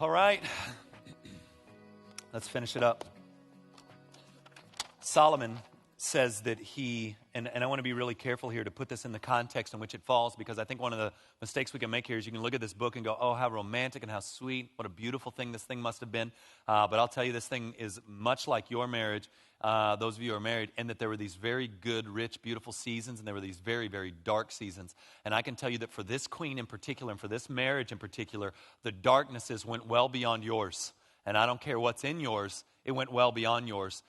All right, let's finish it up. Solomon says that he, and I want to be really careful here to put this in the context in which it falls, because I think one of the mistakes we can make here is you can look at this book and go, oh, how romantic and how sweet, what a beautiful thing this thing must have been. But I'll tell you, this thing is much like your marriage, those of you who are married, in that there were these very good, rich, beautiful seasons, and there were these very, very dark seasons. And I can tell you that for this queen in particular, and for this marriage in particular, the darknesses went well beyond yours. And I don't care what's in yours, it went well beyond yours.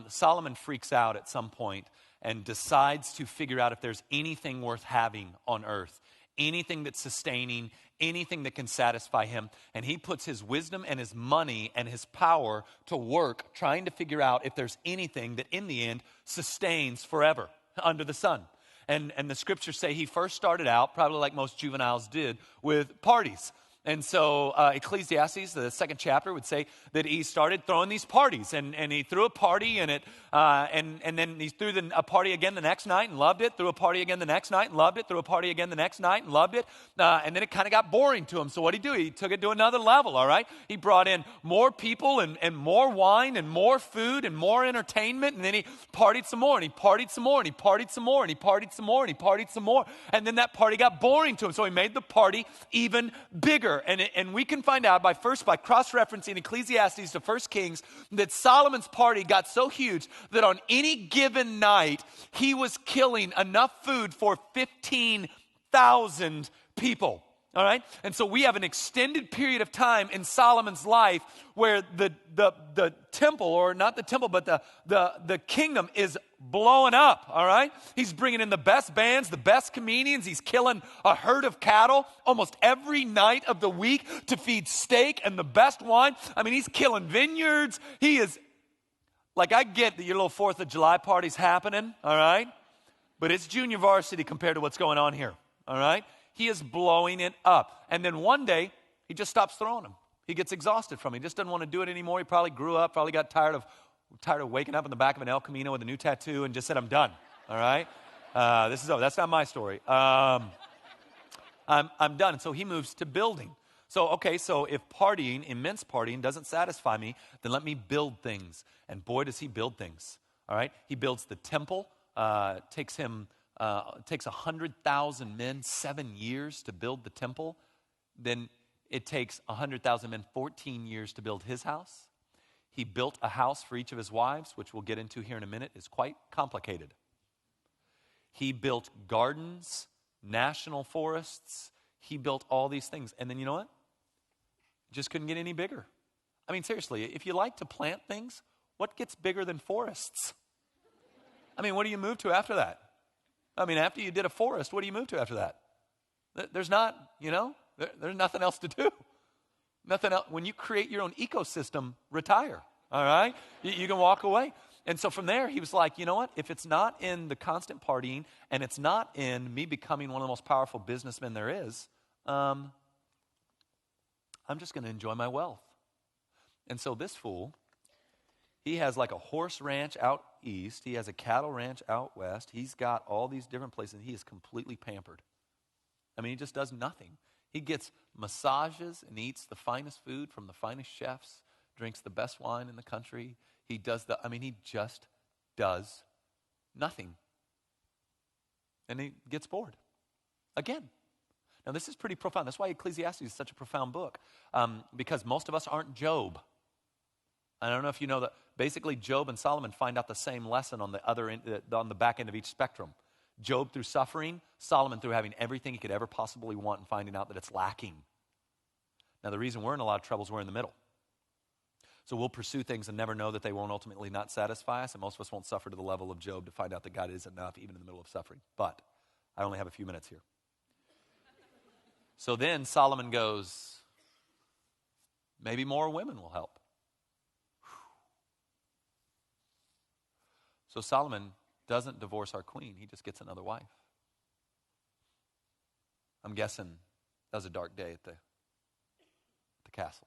Solomon freaks out at some point and decides to figure out if there's anything worth having on earth, anything that's sustaining, anything that can satisfy him. And he puts his wisdom and his money and his power to work trying to figure out if there's anything that in the end sustains forever under the sun. And the scriptures say he first started out, probably like most juveniles did, with parties. And so Ecclesiastes, the second chapter, would say that he started throwing these parties, and he threw a party, and then he threw a party again the next night and loved it, threw a party again the next night and loved it, threw a party again the next night and loved it, and then it kind of got boring to him. So what did he do? He took it to another level, all right? He brought in more people and more wine and more food and more entertainment, and then he partied some more, and he partied some more, and he partied some more, and he partied some more, and he partied some more, and then that party got boring to him, so he made the party even bigger. And we can find out by cross-referencing Ecclesiastes to 1 Kings that Solomon's party got so huge that on any given night, he was killing enough food for 15,000 people. All right? And so we have an extended period of time in Solomon's life where the temple, or not the temple, but the kingdom is blowing up, all right? He's bringing in the best bands, the best comedians. He's killing a herd of cattle almost every night of the week to feed steak and the best wine. I mean, he's killing vineyards. He is, like, I get that your little 4th of July party's happening, all right? But it's junior varsity compared to what's going on here, all right? He is blowing it up. And then one day, he just stops throwing them. He gets exhausted from it. He just doesn't want to do it anymore. He probably grew up, probably got tired of waking up in the back of an El Camino with a new tattoo and just said, I'm done, all right? This is over. That's not my story. I'm done. And so he moves to building. So if partying, immense partying, doesn't satisfy me, then let me build things. And boy, does he build things, all right? He builds the temple. Takes 100,000 men 7 years to build the temple. Then it takes 100,000 men 14 years to build his house. He built a house for each of his wives, which we'll get into here in a minute. It's quite complicated. He built gardens, national forests. He built all these things. And then you know what? Just couldn't get any bigger. I mean, seriously, if you like to plant things, what gets bigger than forests? I mean, what do you move to after that? I mean, after you did a forest, what do you move to after that? There's not, there's nothing else to do. Nothing else. When you create your own ecosystem, retire, all right? You can walk away. And so from there, he was like, you know what? If it's not in the constant partying and it's not in me becoming one of the most powerful businessmen there is, I'm just going to enjoy my wealth. And so this fool, he has like a horse ranch out east. He has a cattle ranch out west. He's got all these different places. He is completely pampered. I mean, he just does nothing. He gets massages and eats the finest food from the finest chefs, drinks the best wine in the country. He just does nothing. And he gets bored. Again. Now, this is pretty profound. That's why Ecclesiastes is such a profound book, because most of us aren't Job. I don't know if you know that basically Job and Solomon find out the same lesson on the other end, on the back end of each spectrum. Job through suffering, Solomon through having everything he could ever possibly want and finding out that it's lacking. Now, the reason we're in a lot of trouble is we're in the middle. So we'll pursue things and never know that they won't ultimately not satisfy us, and most of us won't suffer to the level of Job to find out that God is enough even in the middle of suffering. But I only have a few minutes here. So then Solomon goes, maybe more women will help. So Solomon doesn't divorce our queen. He just gets another wife. I'm guessing that was a dark day at the castle.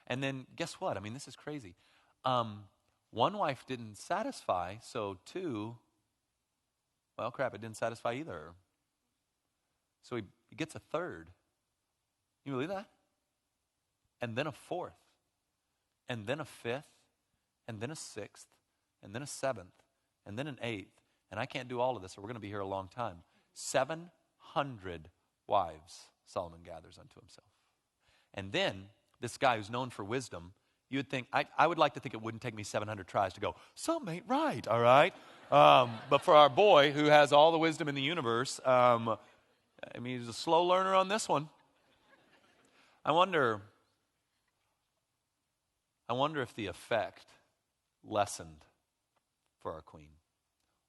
And then guess what? I mean, this is crazy. One wife didn't satisfy, so two, well, crap, it didn't satisfy either. So he gets a third. You believe that? and then a fourth, and then a fifth, and then a sixth, and then a seventh, and then an eighth. And I can't do all of this, so we're going to be here a long time. 700 wives Solomon gathers unto himself. And then this guy who's known for wisdom, you would think, I would like to think it wouldn't take me 700 tries to go, something ain't right, all right? But for our boy who has all the wisdom in the universe, he's a slow learner on this one. I wonder if the effect lessened for our queen,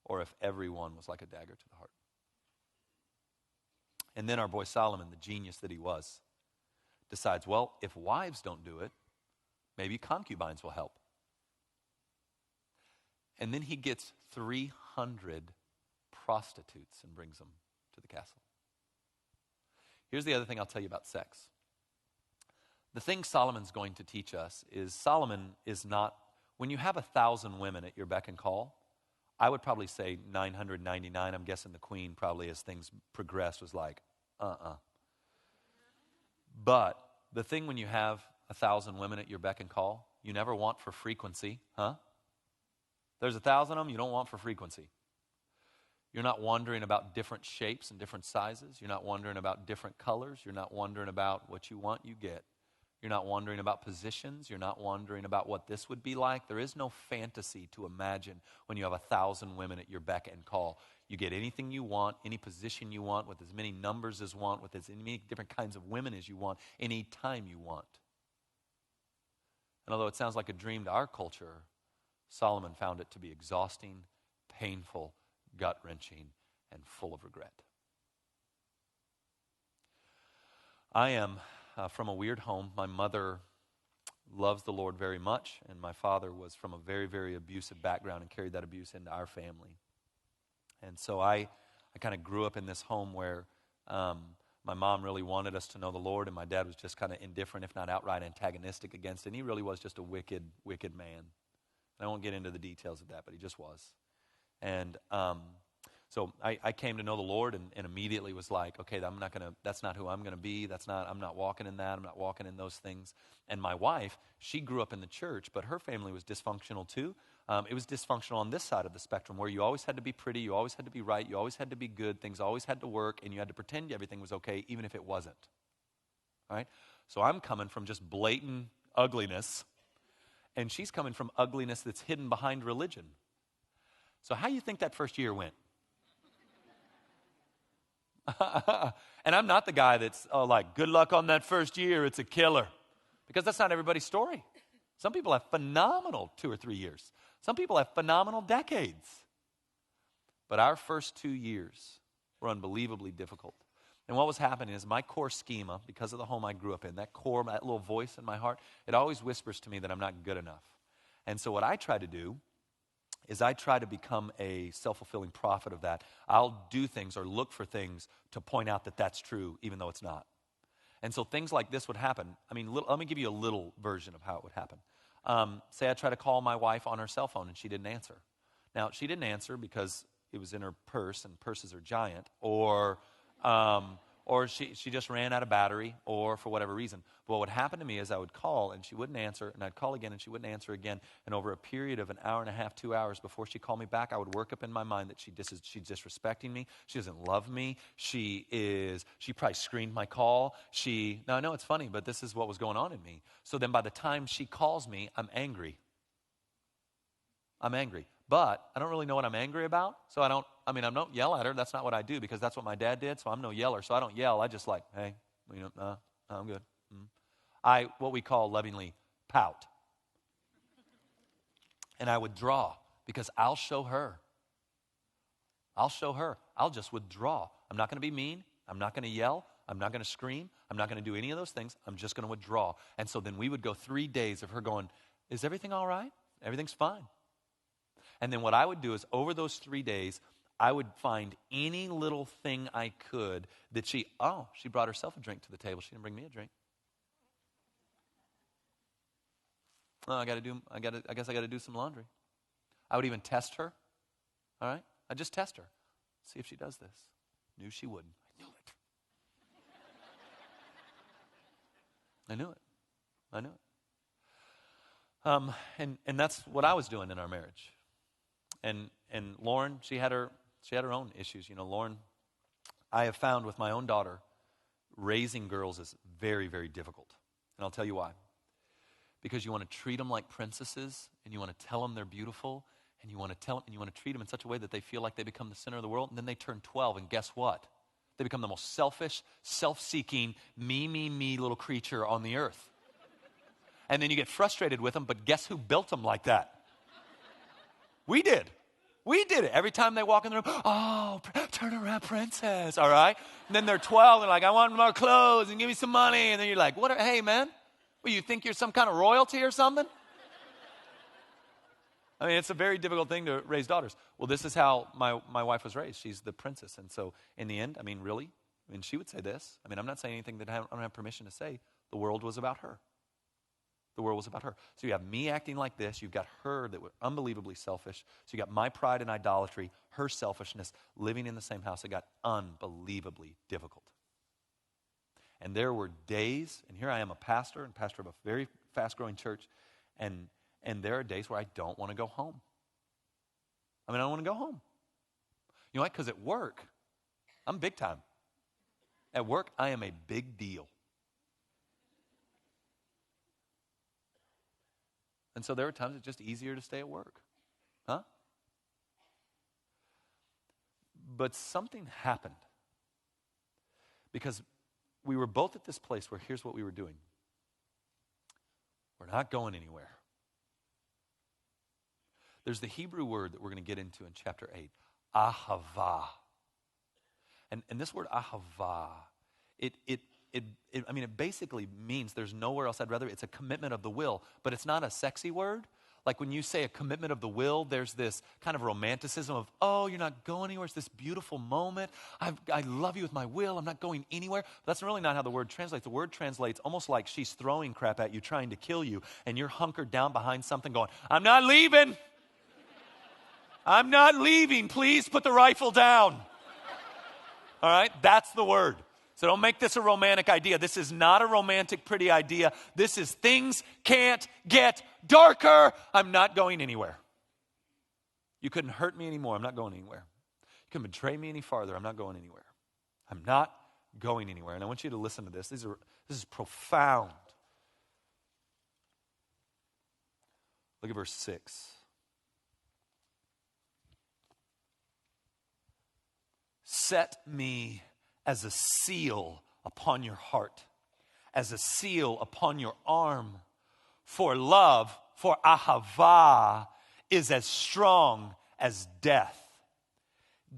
or if everyone was like a dagger to the heart. And then our boy Solomon, the genius that he was, decides, well, if wives don't do it, maybe concubines will help. And then he gets 300 prostitutes and brings them to the castle. Here's the other thing I'll tell you about sex. The thing Solomon's going to teach us is Solomon is not, when you have 1,000 women at your beck and call, I would probably say 999. I'm guessing the queen probably, as things progressed, was like, But the thing when you have 1,000 women at your beck and call, you never want for frequency, huh? There's 1,000 of them you don't want for frequency. You're not wondering about different shapes and different sizes. You're not wondering about different colors. You're not wondering about what you want, you get. You're not wondering about positions. You're not wondering about what this would be like. There is no fantasy to imagine when you have 1,000 women at your beck and call. You get anything you want, any position you want, with as many numbers as you want, with as many different kinds of women as you want, any time you want. And although it sounds like a dream to our culture, Solomon found it to be exhausting, painful, gut-wrenching, and full of regret. I am from a weird home. My mother loves the Lord very much, and my father was from a very, very abusive background and carried that abuse into our family. And so I kind of grew up in this home where my mom really wanted us to know the Lord, and my dad was just kind of indifferent, if not outright antagonistic against it. And he really was just a wicked, wicked man. And I won't get into the details of that, but he just was. And so I came to know the Lord and immediately was like, okay, that's not who I'm going to be. I'm not walking in that. I'm not walking in those things. And my wife, she grew up in the church, but her family was dysfunctional too. It was dysfunctional on this side of the spectrum where you always had to be pretty, you always had to be right, you always had to be good, things always had to work, and you had to pretend everything was okay even if it wasn't. All right? So I'm coming from just blatant ugliness, and she's coming from ugliness that's hidden behind religion. So how do you think that first year went? And I'm not the guy that's like, good luck on that first year, it's a killer. Because that's not everybody's story. Some people have phenomenal 2 or 3 years. Some people have phenomenal decades. But our first 2 years were unbelievably difficult. And what was happening is my core schema, because of the home I grew up in, that core, that little voice in my heart, it always whispers to me that I'm not good enough. And so what I try to do is I try to become a self-fulfilling prophet of that. I'll do things or look for things to point out that that's true, even though it's not. And so things like this would happen. Let me give you a little version of how it would happen. Say I try to call my wife on her cell phone and she didn't answer. Now, she didn't answer because it was in her purse, and purses are giant, or she just ran out of battery, or for whatever reason. But what would happen to me is I would call and she wouldn't answer, and I'd call again and she wouldn't answer again. And over a period of an hour and a half, 2 hours before she called me back, I would work up in my mind that she's disrespecting me. She doesn't love me. She probably screened my call. Now I know it's funny, but this is what was going on in me. So then by the time she calls me, I'm angry. But I don't really know what I'm angry about, so I don't yell at her. That's not what I do, because that's what my dad did, so I'm no yeller. So I don't yell. I just hey, I'm good. I, what we call lovingly, pout. And I withdraw, because I'll show her. I'll just withdraw. I'm not going to be mean. I'm not going to yell. I'm not going to scream. I'm not going to do any of those things. I'm just going to withdraw. And so then we would go 3 days of her going, is everything all right? Everything's fine. And then what I would do is over those 3 days, I would find any little thing I could that she brought herself a drink to the table. She didn't bring me a drink. I guess I got to do some laundry. I would even test her. All right? I'd just test her. See if she does this. Knew she wouldn't. I knew it. I knew it. And that's what I was doing in our marriage. And Lauren, she had her own issues. You know, Lauren, I have found with my own daughter, raising girls is very, very difficult. And I'll tell you why. Because you want to treat them like princesses, and you want to tell them they're beautiful, and you want to treat them in such a way that they feel like they become the center of the world, and then they turn 12, and guess what? They become the most selfish, self-seeking, me little creature on the earth. And then you get frustrated with them, but guess who built them like that? We did. We did it. Every time they walk in the room, oh, turn around, princess, all right? And then they're 12, they're like, I want more clothes and give me some money. And then you're like, hey, man, well, you think you're some kind of royalty or something? I mean, it's a very difficult thing to raise daughters. Well, this is how my wife was raised. She's the princess. And so in the end, I mean, really, she would say this. I mean, I'm not saying anything that I don't have permission to say. The world was about her. The world was about her. So you have me acting like this. You've got her that was unbelievably selfish. So you got my pride and idolatry, her selfishness, living in the same house. It got unbelievably difficult. And there were days, and here I am a pastor and pastor of a very fast-growing church, and there are days where I don't want to go home. I mean, I don't want to go home. You know why? Because at work, I'm big time. At work, I am a big deal. And so there are times it's just easier to stay at work. Huh? But something happened. Because we were both at this place where here's what we were doing. We're not going anywhere. There's the Hebrew word that we're going to get into in chapter 8, ahava. And this word ahava, it basically means there's nowhere else I'd rather. It's a commitment of the will, but it's not a sexy word. Like when you say a commitment of the will, there's this kind of romanticism of, oh, you're not going anywhere. It's this beautiful moment. I love you with my will. I'm not going anywhere. But that's really not how the word translates. The word translates almost like she's throwing crap at you, trying to kill you, and you're hunkered down behind something going, I'm not leaving. I'm not leaving. Please put the rifle down. All right? That's the word. So don't make this a romantic idea. This is not a romantic, pretty idea. This is things can't get darker. I'm not going anywhere. You couldn't hurt me anymore. I'm not going anywhere. You couldn't betray me any farther. I'm not going anywhere. I'm not going anywhere. And I want you to listen to this. This is profound. Look at verse 6. Set me as a seal upon your heart, as a seal upon your arm. For love, for ahava, is as strong as death.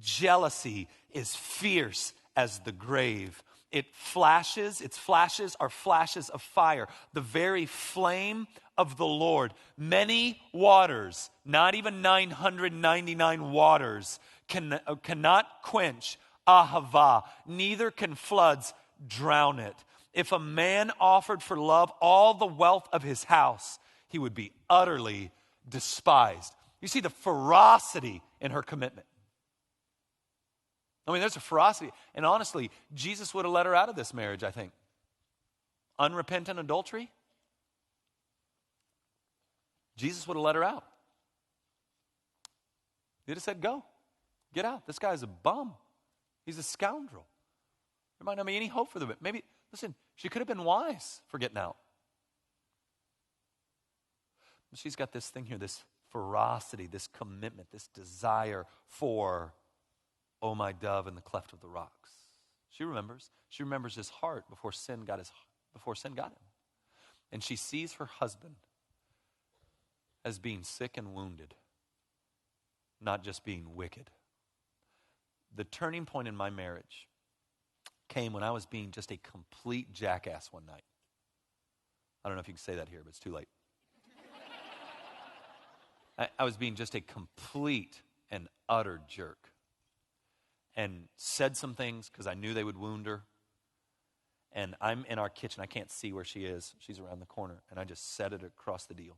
Jealousy is fierce as the grave. Its flashes are flashes of fire. The very flame of the Lord. Many waters, not even 999 waters, cannot quench ahava, neither can floods drown it. If a man offered for love all the wealth of his house, he would be utterly despised. You see the ferocity in her commitment. I mean, there's a ferocity. And honestly, Jesus would have let her out of this marriage, I think. Unrepentant adultery? Jesus would have let her out. He'd have said, go. Get out. This guy's a bum. He's a scoundrel. There might not be any hope for them. Maybe, listen, she could have been wise for getting out. But she's got this thing here, this ferocity, this commitment, this desire for, oh my dove in the cleft of the rocks. She remembers. She remembers his heart before sin got him. And she sees her husband as being sick and wounded, not just being wicked. The turning point in my marriage came when I was being just a complete jackass one night. I don't know if you can say that here, but it's too late. I was being just a complete and utter jerk. And said some things because I knew they would wound her. And I'm in our kitchen. I can't see where she is. She's around the corner. And I just said it across the deal.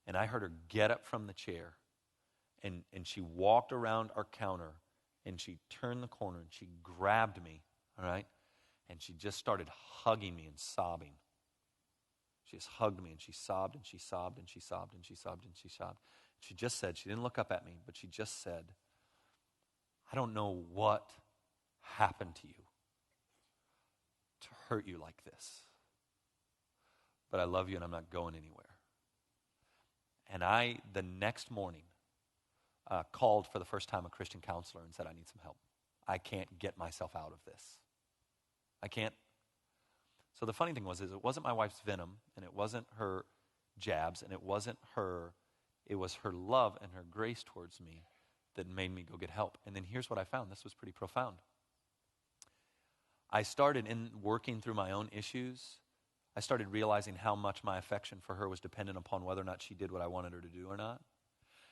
And I heard her get up from the chair. And she walked around our counter. And she turned the corner and she grabbed me, all right? And she just started hugging me and sobbing. She just hugged me, and she sobbed, and she sobbed, and she sobbed, and she sobbed, and she sobbed. She just said, she didn't look up at me, but she just said, I don't know what happened to you to hurt you like this, but I love you and I'm not going anywhere. And I, the next morning, called for the first time a Christian counselor and said, I need some help. I can't get myself out of this. I can't. So the funny thing was, it wasn't my wife's venom, and it wasn't her jabs, and it wasn't her, it was her love and her grace towards me that made me go get help. And then here's what I found. This was pretty profound. I started in working through my own issues. I started realizing how much my affection for her was dependent upon whether or not she did what I wanted her to do or not.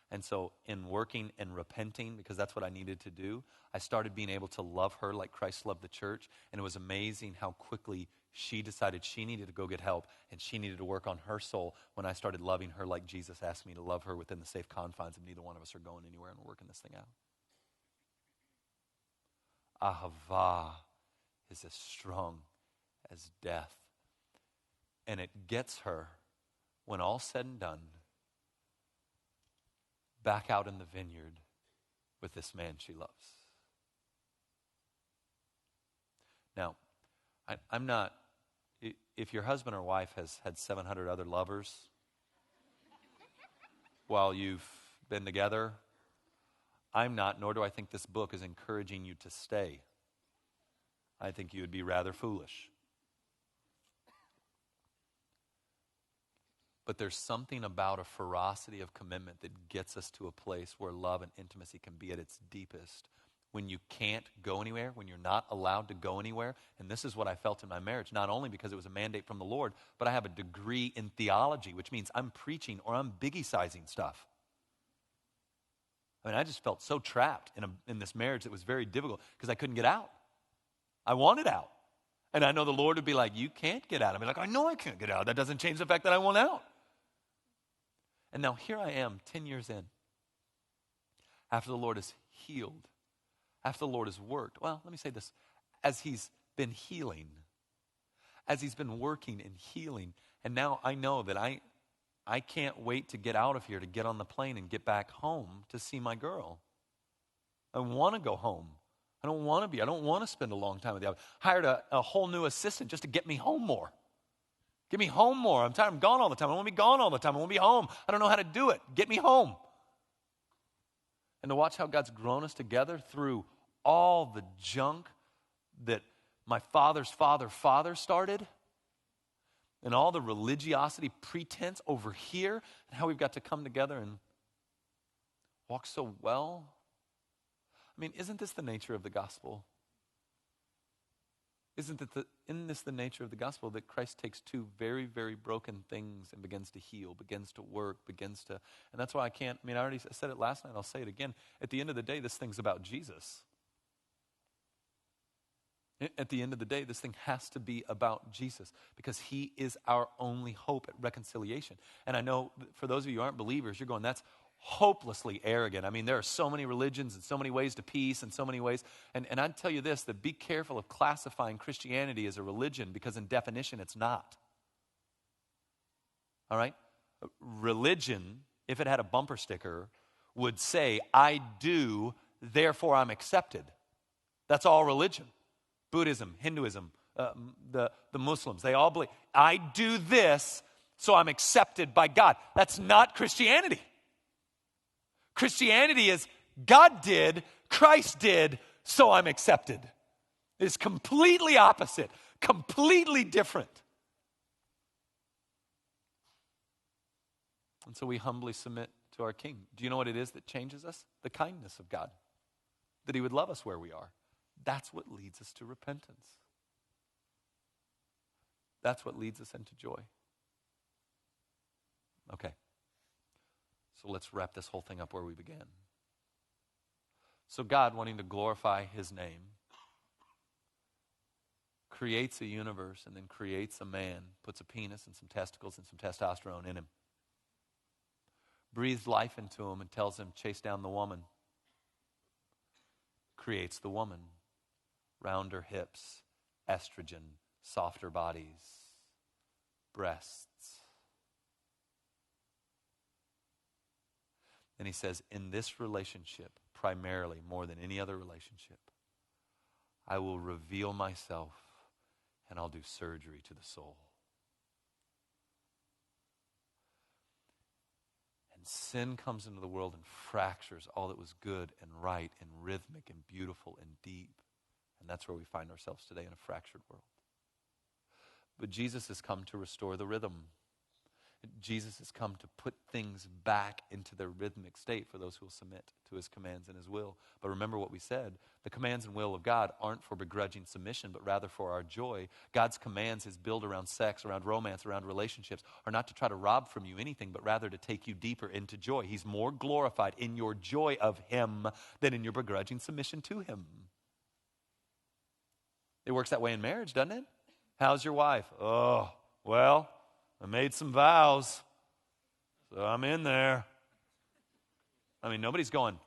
And so in working and repenting, because that's what I needed to do, I started being able to love her like Christ loved the church. And it was amazing how quickly she decided she needed to go get help and she needed to work on her soul when I started loving her like Jesus asked me to love her within the safe confines of neither one of us are going anywhere and we're working this thing out. Ahava is as strong as death. And it gets her, when all's said and done, back out in the vineyard with this man she loves. Now, I'm not, if your husband or wife has had 700 other lovers while you've been together, I'm not, nor do I think this book is encouraging you to stay. I think you would be rather foolish. But there's something about a ferocity of commitment that gets us to a place where love and intimacy can be at its deepest. When you can't go anywhere, when you're not allowed to go anywhere. And this is what I felt in my marriage, not only because it was a mandate from the Lord, but I have a degree in theology, which means I'm preaching or I'm biggie-sizing stuff. I mean, I just felt so trapped in this marriage that was very difficult because I couldn't get out. I wanted out. And I know the Lord would be like, you can't get out. I'd be like, I know I can't get out. That doesn't change the fact that I want out. And now here I am 10 years in, after the Lord has healed, after the Lord has worked. Well, let me say this. As he's been healing, as he's been working and healing, and now I know that I can't wait to get out of here, to get on the plane and get back home to see my girl. I want to go home. I don't want to spend a long time with you. I hired a whole new assistant just to get me home more. Get me home more. I'm tired. I'm gone all the time. I want to be gone all the time. I want to be home. I don't know how to do it. Get me home. And to watch how God's grown us together through all the junk that my father's father started, and all the religiosity pretense over here, and how we've got to come together and walk so well. I mean, isn't this the nature of the gospel? Isn't this the nature of the gospel, that Christ takes two very, very broken things and begins to heal, begins to work, and that's why I already said it last night, I'll say it again. At the end of the day, this thing's about Jesus. At the end of the day, this thing has to be about Jesus because he is our only hope at reconciliation. And I know for those of you who aren't believers, you're going, that's hopelessly arrogant. I mean, there are so many religions and so many ways to peace and so many ways. And I'd tell you this, that be careful of classifying Christianity as a religion because in definition, it's not. All right? Religion, if it had a bumper sticker, would say, I do, therefore I'm accepted. That's all religion. Buddhism, Hinduism, the Muslims, they all believe, I do this, so I'm accepted by God. That's not Christianity. Christianity is God did, Christ did, so I'm accepted. It's completely opposite, completely different. And so we humbly submit to our King. Do you know what it is that changes us? The kindness of God. That he would love us where we are. That's what leads us to repentance. That's what leads us into joy. Okay. So let's wrap this whole thing up where we began. So God, wanting to glorify his name, creates a universe and then creates a man, puts a penis and some testicles and some testosterone in him, breathes life into him and tells him, chase down the woman, creates the woman, rounder hips, estrogen, softer bodies, breasts. And he says, in this relationship, primarily, more than any other relationship, I will reveal myself and I'll do surgery to the soul. And sin comes into the world and fractures all that was good and right and rhythmic and beautiful and deep. And that's where we find ourselves today, in a fractured world. But Jesus has come to restore the rhythm. Jesus has come to put things back into their rhythmic state for those who will submit to his commands and his will. But remember what we said. The commands and will of God aren't for begrudging submission, but rather for our joy. God's commands, his build around sex, around romance, around relationships, are not to try to rob from you anything, but rather to take you deeper into joy. He's more glorified in your joy of him than in your begrudging submission to him. It works that way in marriage, doesn't it? How's your wife? Oh, well, I made some vows, so I'm in there. I mean, nobody's going,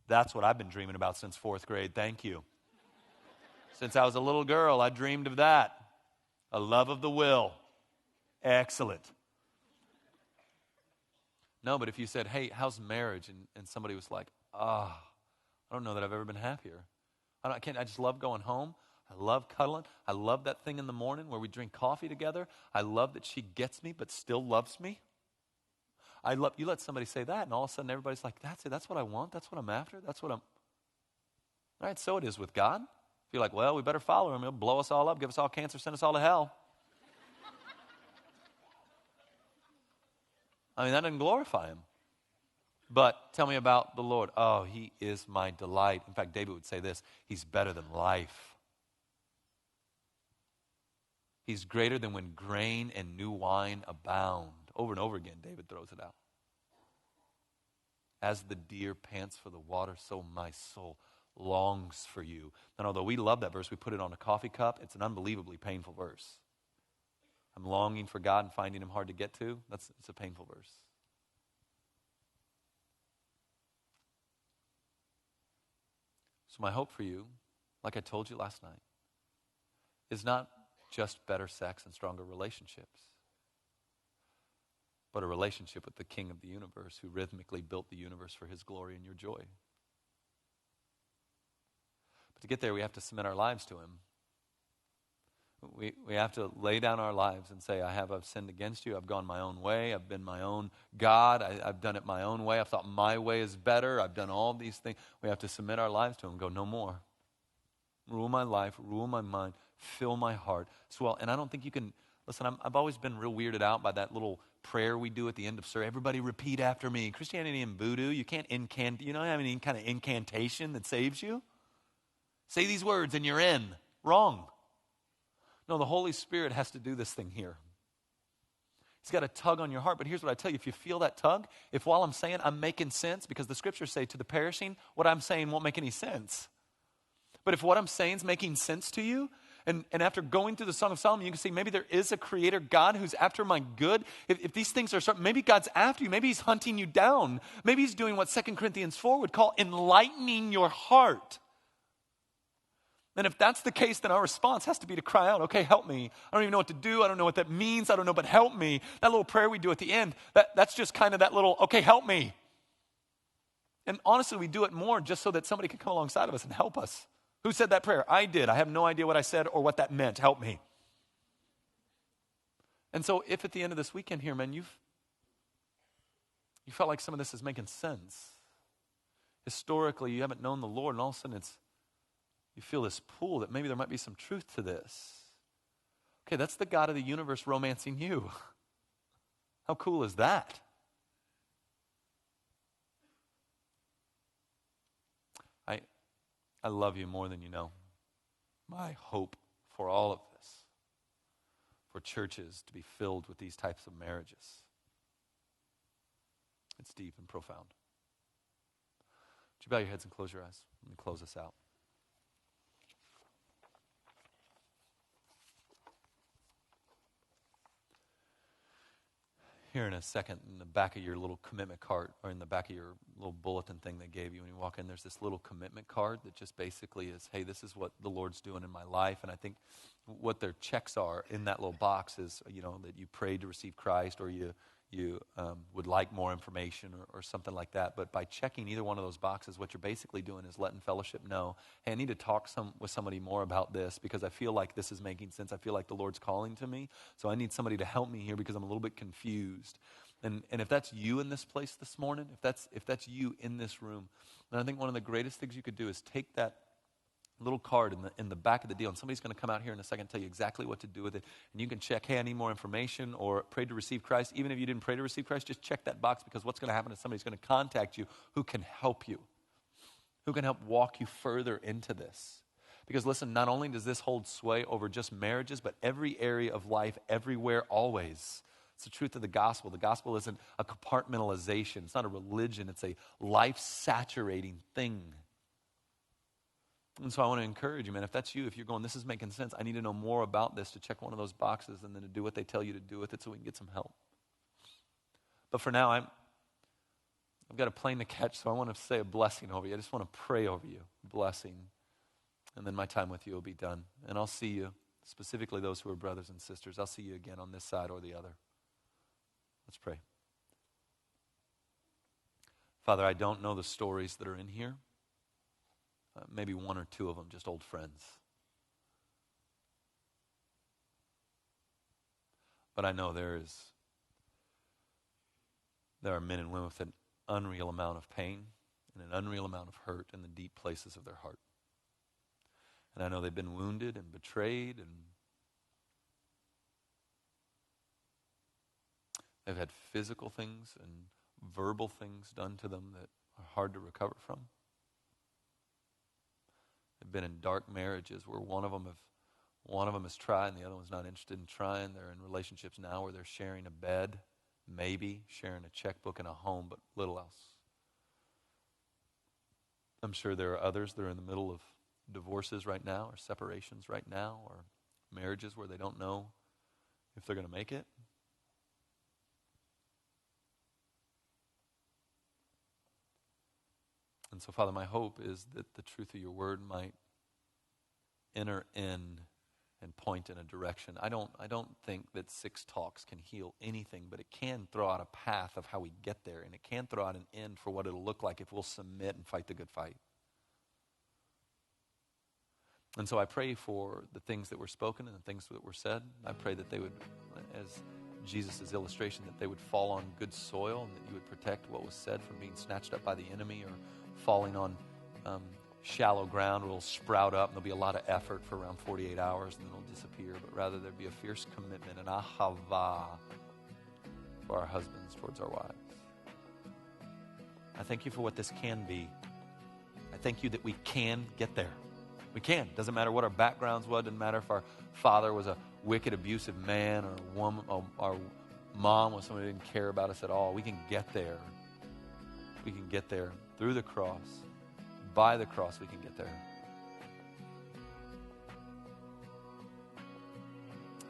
that's what I've been dreaming about since 4th grade, thank you. Since I was a little girl, I dreamed of that. A love of the will. Excellent. No, but if you said, hey, how's marriage? And somebody was like, I don't know that I've ever been happier. I just love going home. I love cuddling. I love that thing in the morning where we drink coffee together. I love that she gets me but still loves me. You let somebody say that, and all of a sudden everybody's like, that's it. That's what I want. That's what I'm after. That's what I'm. All right, so it is with God. If you're like, well, we better follow him. He'll blow us all up, give us all cancer, send us all to hell. I mean, that doesn't glorify him. But tell me about the Lord. Oh, he is my delight. In fact, David would say this, he's better than life. He's greater than when grain and new wine abound. Over and over again, David throws it out. As the deer pants for the water, so my soul longs for you. And although we love that verse, we put it on a coffee cup, it's an unbelievably painful verse. I'm longing for God and finding him hard to get to. It's a painful verse. So my hope for you, like I told you last night, is not just better sex and stronger relationships, but a relationship with the King of the universe who rhythmically built the universe for his glory and your joy. But to get there, we have to submit our lives to him. We have to lay down our lives and say, I've sinned against you. I've gone my own way. I've been my own God. I've done it my own way. I've thought my way is better. I've done all these things. We have to submit our lives to him and go, no more. Rule my life, rule my mind, fill my heart. So, and I don't think you can, listen, I've always been real weirded out by that little prayer we do at the end of service. Everybody repeat after me. Christianity and voodoo, you don't have any kind of incantation that saves you. Say these words and you're in. Wrong. No, the Holy Spirit has to do this thing here. He's got a tug on your heart, but here's what I tell you. If you feel that tug, if while I'm saying I'm making sense, because the scriptures say to the perishing, what I'm saying won't make any sense. But if what I'm saying is making sense to you, and after going through the Song of Solomon, you can see maybe there is a creator God who's after my good. If these things are starting, maybe God's after you. Maybe he's hunting you down. Maybe he's doing what 2 Corinthians 4 would call enlightening your heart. And if that's the case, then our response has to be to cry out, okay, help me. I don't even know what to do. I don't know what that means. I don't know, but help me. That little prayer we do at the end, that's just kind of that little, okay, help me. And honestly, we do it more just so that somebody can come alongside of us and help us. Who said that prayer? I did. I have no idea what I said or what that meant. Help me. And so if at the end of this weekend here, man, you felt like some of this is making sense. Historically, you haven't known the Lord, and all of a sudden you feel this pull that maybe there might be some truth to this. Okay, that's the God of the universe romancing you. How cool is that? I love you more than you know. My hope for all of this, for churches to be filled with these types of marriages, it's deep and profound. Would you bow your heads and close your eyes? Let me close this out. here in a second, in the back of your little commitment card, or in the back of your little bulletin thing they gave you when you walk in, there's this little commitment card that just basically is, hey, this is what the Lord's doing in my life. And I think what their checks are in that little box is, that you prayed to receive Christ, or you would like more information, or something like that. But by checking either one of those boxes, what you're basically doing is letting fellowship know, hey, I need to talk with somebody more about this, because I feel like this is making sense. I feel like the Lord's calling to me, so I need somebody to help me here because I'm a little bit confused. And if that's you in this place this morning, if that's you in this room, then I think one of the greatest things you could do is take that little card in the back of the deal, and somebody's going to come out here in a second and tell you exactly what to do with it. And you can check, hey, I need more information, or pray to receive Christ. Even if you didn't pray to receive Christ, just check that box, because what's going to happen is somebody's going to contact you who can help you, who can help walk you further into this. Because listen, not only does this hold sway over just marriages, but every area of life, everywhere, always. It's the truth of the gospel. The gospel isn't a compartmentalization. It's not a religion. It's a life-saturating thing. And so I want to encourage you, man, if that's you, if you're going, this is making sense, I need to know more about this, to check one of those boxes and then to do what they tell you to do with it so we can get some help. But for now, I've got a plane to catch, so I want to say a blessing over you. I just want to pray over you, blessing. And then my time with you will be done. And I'll see you, specifically those who are brothers and sisters, I'll see you again on this side or the other. Let's pray. Father, I don't know the stories that are in here. Maybe one or two of them, just old friends. But I know there are men and women with an unreal amount of pain and an unreal amount of hurt in the deep places of their heart. And I know they've been wounded and betrayed, and they've had physical things and verbal things done to them that are hard to recover from. They've been in dark marriages where one of them has tried and the other one's not interested in trying. They're in relationships now where they're sharing a bed, maybe sharing a checkbook and a home, but little else. I'm sure there are others that are in the middle of divorces right now, or separations right now, or marriages where they don't know if they're going to make it. And so, Father, my hope is that the truth of your word might enter in and point in a direction. I don't think that 6 talks can heal anything, but it can throw out a path of how we get there, and it can throw out an end for what it'll look like if we'll submit and fight the good fight. And so I pray for the things that were spoken and the things that were said. I pray that they would, as Jesus' illustration, that they would fall on good soil, and that you would protect what was said from being snatched up by the enemy or falling on shallow ground where it'll sprout up and there'll be a lot of effort for around 48 hours and then it'll disappear. But rather there'd be a fierce commitment and ahava for our husbands towards our wives. I thank you for what this can be. I thank you that we can get there. We can. Doesn't matter what our backgrounds was. Doesn't matter if our father was a wicked, abusive man, or a woman, or our mom was someone who didn't care about us at all. We can get there. We can get there through the cross. By the cross, we can get there.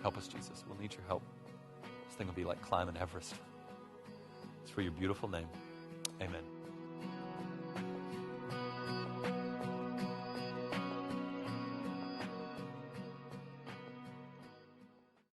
Help us, Jesus. We'll need your help. This thing will be like climbing Everest. It's for your beautiful name. Amen.